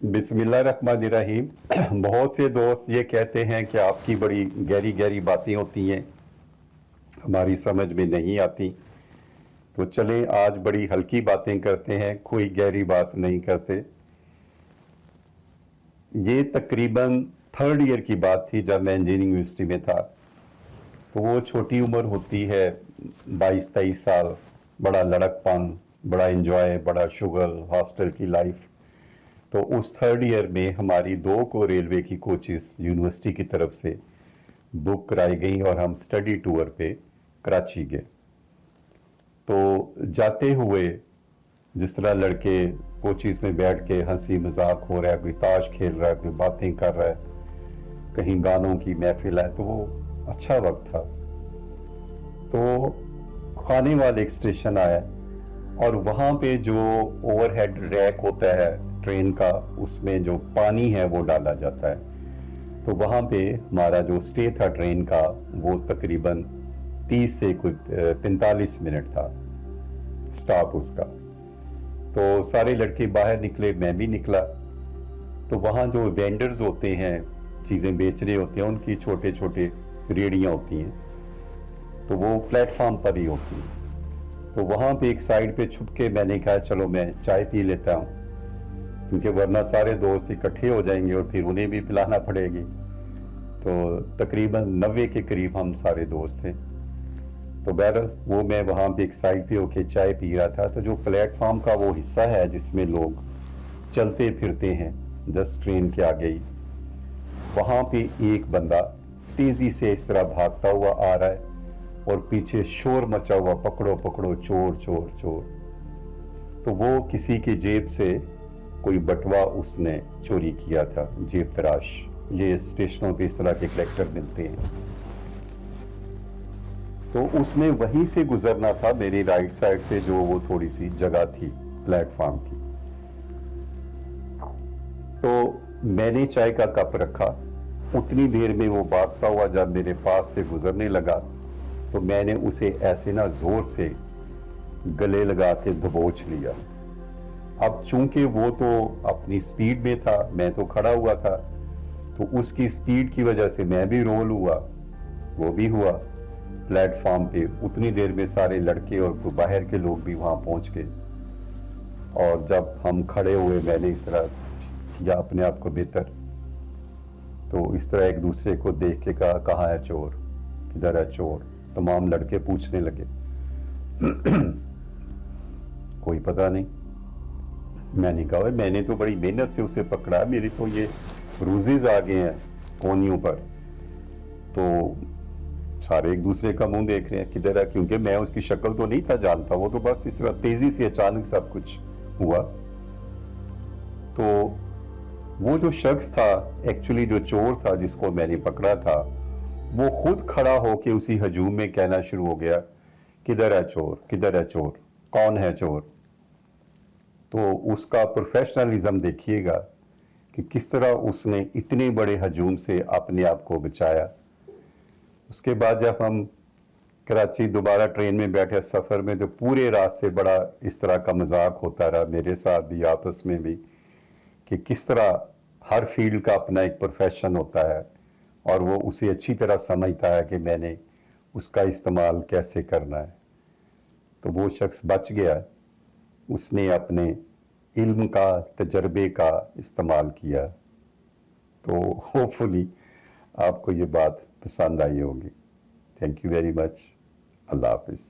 बिस्मिल्लाहिर्रहमानिर्रहीम। बहुत से दोस्त ये कहते हैं कि आपकी बड़ी गहरी गहरी बातें होती हैं, हमारी समझ में नहीं आती। तो चलें आज बड़ी हल्की बातें करते हैं, कोई गहरी बात नहीं करते। ये तकरीबन थर्ड ईयर की बात थी जब मैं इंजीनियरिंग यूनिवर्सिटी में था। तो वो छोटी उम्र होती है, 22-23 साल, बड़ा लड़कपन, बड़ा एंजॉय, बड़ा शुगल, हॉस्टल की लाइफ। तो उस थर्ड ईयर में हमारी 2 को रेलवे की कोचेस यूनिवर्सिटी की तरफ से बुक कराई गई और हम स्टडी टूर पे कराची गए। तो जाते हुए जिस तरह लड़के कोचेस में बैठ के हंसी मजाक हो रहा है, कोई ताश खेल रहा है, कोई बातें कर रहा है, कहीं गानों की महफिल है, तो वो अच्छा वक्त था। तो खाने वाले एक स्टेशन आया और वहाँ पे जो ओवरहेड रैक होता है ट्रेन का, उसमें जो पानी है वो डाला जाता है। तो वहाँ पे हमारा जो स्टे था ट्रेन का, वो तकरीबन 30 से कुछ 45 मिनट था स्टॉप उसका। तो सारे लड़के बाहर निकले, मैं भी निकला। तो वहाँ जो वेंडर्स होते हैं, चीज़ें बेच रहे होते हैं, उनकी छोटे छोटे रेड़ियाँ होती हैं, तो वो प्लेटफॉर्म पर ही होती हैं। तो वहाँ पे एक साइड पे छुप के मैंने कहा चलो मैं चाय पी लेता हूँ, क्योंकि वरना सारे दोस्त इकट्ठे हो जाएंगे और फिर उन्हें भी पिलाना पड़ेगी। तो तकरीबन 90 के करीब हम सारे दोस्त थे। तो बहरहाल वो मैं वहाँ पे एक साइड पे होके चाय पी रहा था। तो जो प्लेटफॉर्म का वो हिस्सा है जिसमें लोग चलते फिरते हैं, 10 ट्रेन के आगे ही, वहाँ पे एक बंदा तेजी से इस तरह भागता हुआ आ रहा है और पीछे शोर मचा हुआ, पकड़ो पकड़ो, चोर चोर चोर। तो वो किसी की जेब से कोई बटवा उसने चोरी किया था, जेब तराश। ये स्टेशनों पे इस तरह के कलेक्टर मिलते हैं। तो उसने वहीं से गुजरना था, मेरी राइट साइड से जो वो थोड़ी सी जगह थी प्लेटफॉर्म की। तो मैंने चाय का कप रखा, उतनी देर में वो भागता हुआ जब मेरे पास से गुजरने लगा तो मैंने उसे ऐसे ना जोर से गले लगा के दबोच लिया। अब चूंकि वो तो अपनी स्पीड में था, मैं तो खड़ा हुआ था, तो उसकी स्पीड की वजह से मैं भी रोल हुआ, वो भी हुआ। प्लेटफॉर्म पे उतनी देर में सारे लड़के और बाहर के लोग भी वहां पहुंच गए। और जब हम खड़े हुए, मैंने इस तरह किया अपने आप को बेहतर, तो इस तरह एक दूसरे को देख के कहा, कहाँ है चोर, किधर है चोर। तमाम लड़के पूछने लगे। कोई पता नहीं। मैंने कहा मैंने तो बड़ी मेहनत से उसे पकड़ा, मेरे तो ये रूजेज आ गए हैं कोनियों पर। तो सारे एक दूसरे का मुंह देख रहे हैं किधर है, क्योंकि मैं उसकी शक्ल तो नहीं था जानता, वो तो बस इस तरह तेजी से अचानक सब कुछ हुआ। तो वो जो शख्स था, एक्चुअली जो चोर था जिसको मैंने पकड़ा था, वो खुद खड़ा होके उसी हजूम में कहना शुरू हो गया, किधर है चोर, किधर है चोर, कौन है चोर। तो उसका प्रोफेशनलिज्म देखिएगा कि किस तरह उसने इतने बड़े हजूम से अपने आप को बचाया। उसके बाद जब हम कराची दोबारा ट्रेन में बैठे सफ़र में, तो पूरे रास्ते बड़ा इस तरह का मजाक होता रहा मेरे साथ भी, आपस में भी, कि किस तरह हर फील्ड का अपना एक प्रोफेशन होता है और वो उसे अच्छी तरह समझता है कि मैंने उसका इस्तेमाल कैसे करना है। तो वो शख्स बच गया, उसने अपने इल्म का, तजर्बे का इस्तेमाल किया। तो होपफुली आपको ये बात पसंद आई होगी। Thank you very much. अल्लाह हाफिज़।